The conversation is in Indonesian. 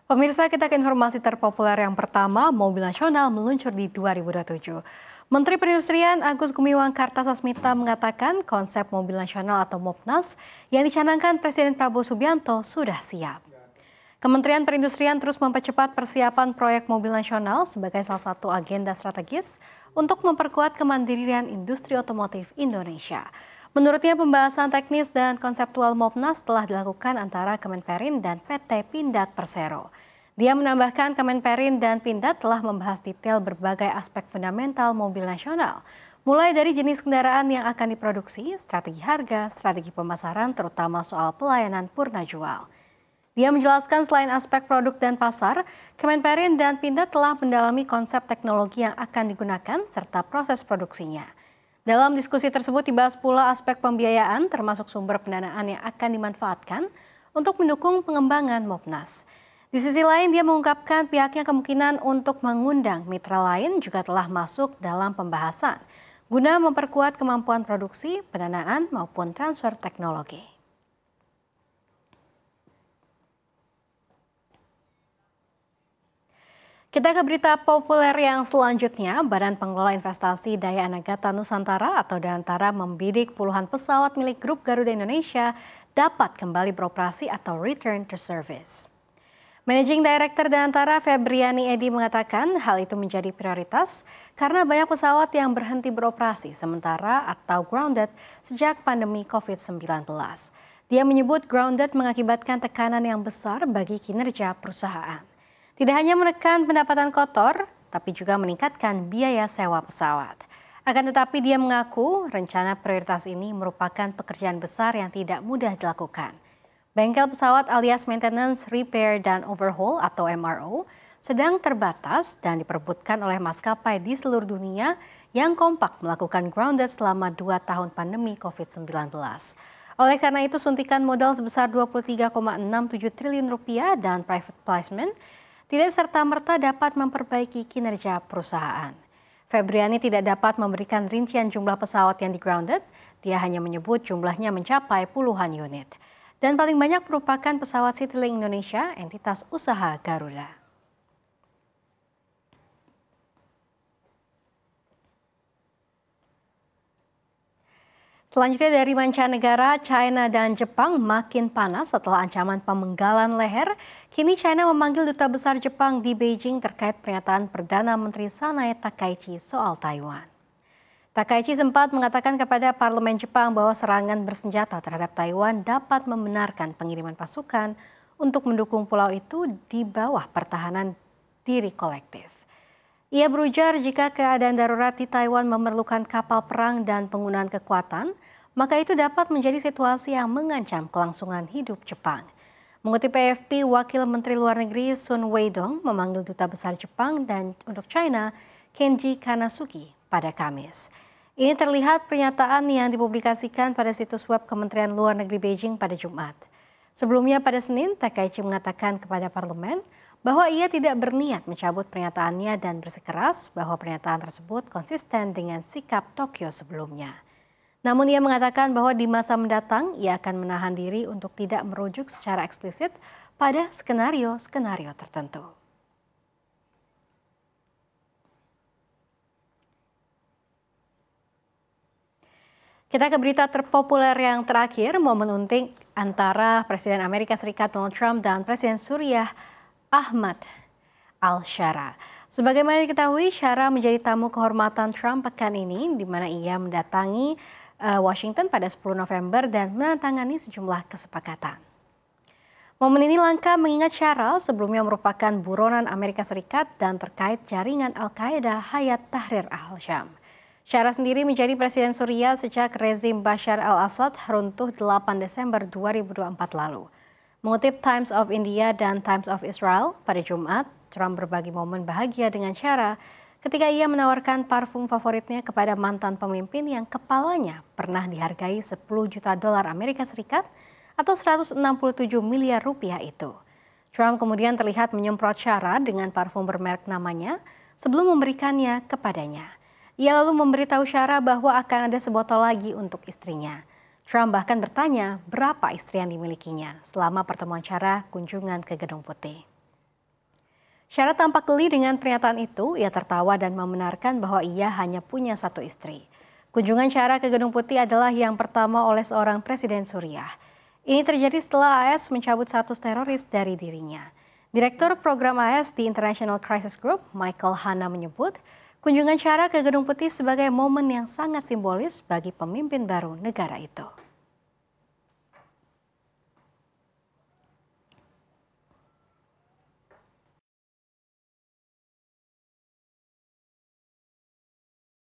Pemirsa, kita ke informasi terpopuler yang pertama, mobil nasional meluncur di 2027. Menteri Perindustrian Agus Gumiwang Kartasasmita mengatakan konsep mobil nasional atau Mopnas yang dicanangkan Presiden Prabowo Subianto sudah siap. Kementerian Perindustrian terus mempercepat persiapan proyek mobil nasional sebagai salah satu agenda strategis untuk memperkuat kemandirian industri otomotif Indonesia. Menurutnya, pembahasan teknis dan konseptual Mopnas telah dilakukan antara Kemenperin dan PT Pindad Persero. Dia menambahkan Kemenperin dan Pindad telah membahas detail berbagai aspek fundamental mobil nasional, mulai dari jenis kendaraan yang akan diproduksi, strategi harga, strategi pemasaran, terutama soal pelayanan purna jual. Dia menjelaskan selain aspek produk dan pasar, Kemenperin dan Pindad telah mendalami konsep teknologi yang akan digunakan serta proses produksinya. Dalam diskusi tersebut dibahas pula aspek pembiayaan termasuk sumber pendanaan yang akan dimanfaatkan untuk mendukung pengembangan Mopnas. Di sisi lain, dia mengungkapkan pihaknya kemungkinan untuk mengundang mitra lain juga telah masuk dalam pembahasan guna memperkuat kemampuan produksi, pendanaan maupun transfer teknologi. Kita ke berita populer yang selanjutnya. Badan Pengelola Investasi Daya Anagata Nusantara atau Dayantara membidik puluhan pesawat milik grup Garuda Indonesia dapat kembali beroperasi atau return to service. Managing Director Dayantara Febriani Edi mengatakan hal itu menjadi prioritas karena banyak pesawat yang berhenti beroperasi sementara atau grounded sejak pandemi COVID-19. Dia menyebut grounded mengakibatkan tekanan yang besar bagi kinerja perusahaan. Tidak hanya menekan pendapatan kotor, tapi juga meningkatkan biaya sewa pesawat. Akan tetapi dia mengaku rencana prioritas ini merupakan pekerjaan besar yang tidak mudah dilakukan. Bengkel pesawat alias maintenance, repair, dan overhaul atau MRO sedang terbatas dan diperebutkan oleh maskapai di seluruh dunia yang kompak melakukan grounded selama 2 tahun pandemi COVID-19. Oleh karena itu, suntikan modal sebesar Rp23,67 triliun dan private placement tidak serta-merta dapat memperbaiki kinerja perusahaan. Febriani tidak dapat memberikan rincian jumlah pesawat yang di-grounded, dia hanya menyebut jumlahnya mencapai puluhan unit. Dan paling banyak merupakan pesawat Citylink Indonesia, entitas usaha Garuda. Selanjutnya dari mancanegara, China dan Jepang makin panas setelah ancaman pemenggalan leher. Kini China memanggil Duta Besar Jepang di Beijing terkait pernyataan Perdana Menteri Sanae Takaichi soal Taiwan. Takaichi sempat mengatakan kepada parlemen Jepang bahwa serangan bersenjata terhadap Taiwan dapat membenarkan pengiriman pasukan untuk mendukung pulau itu di bawah pertahanan diri kolektif. Ia berujar jika keadaan darurat di Taiwan memerlukan kapal perang dan penggunaan kekuatan, maka itu dapat menjadi situasi yang mengancam kelangsungan hidup Jepang. Mengutip AFP, Wakil Menteri Luar Negeri Sun Weidong memanggil Duta Besar Jepang dan untuk China, Kenji Kanasugi, pada Kamis. Ini terlihat pernyataan yang dipublikasikan pada situs web Kementerian Luar Negeri Beijing pada Jumat. Sebelumnya pada Senin, Takaichi mengatakan kepada parlemen bahwa ia tidak berniat mencabut pernyataannya dan bersikeras bahwa pernyataan tersebut konsisten dengan sikap Tokyo sebelumnya. Namun ia mengatakan bahwa di masa mendatang ia akan menahan diri untuk tidak merujuk secara eksplisit pada skenario-skenario tertentu. Kita ke berita terpopuler yang terakhir, momen unting antara Presiden Amerika Serikat Donald Trump dan Presiden Suriah Ahmad al-Shara. Sebagaimana diketahui, Shara menjadi tamu kehormatan Trump pekan ini, di mana ia mendatangi Washington pada 10 November dan menandatangani sejumlah kesepakatan. Momen ini langka mengingat Shara sebelumnya merupakan buronan Amerika Serikat dan terkait jaringan Al-Qaeda Hayat Tahrir al-Syam. Shara sendiri menjadi Presiden Suriah sejak rezim Bashar al-Assad runtuh 8 Desember 2024 lalu. Mengutip Times of India dan Times of Israel, pada Jumat, Trump berbagi momen bahagia dengan Shara ketika ia menawarkan parfum favoritnya kepada mantan pemimpin yang kepalanya pernah dihargai 10 juta dolar Amerika Serikat atau 167 miliar rupiah itu. Trump kemudian terlihat menyemprot Shara dengan parfum bermerek namanya sebelum memberikannya kepadanya. Ia lalu memberitahu Shara bahwa akan ada sebotol lagi untuk istrinya. Trump bahkan bertanya berapa istri yang dimilikinya selama pertemuan Shara kunjungan ke Gedung Putih. Syara tampak geli dengan pernyataan itu. Ia tertawa dan membenarkan bahwa ia hanya punya satu istri. Kunjungan Syara ke Gedung Putih adalah yang pertama oleh seorang Presiden Suriah. Ini terjadi setelah AS mencabut status teroris dari dirinya. Direktur Program AS di International Crisis Group, Michael Hanna menyebut, kunjungan Syara ke Gedung Putih sebagai momen yang sangat simbolis bagi pemimpin baru negara itu.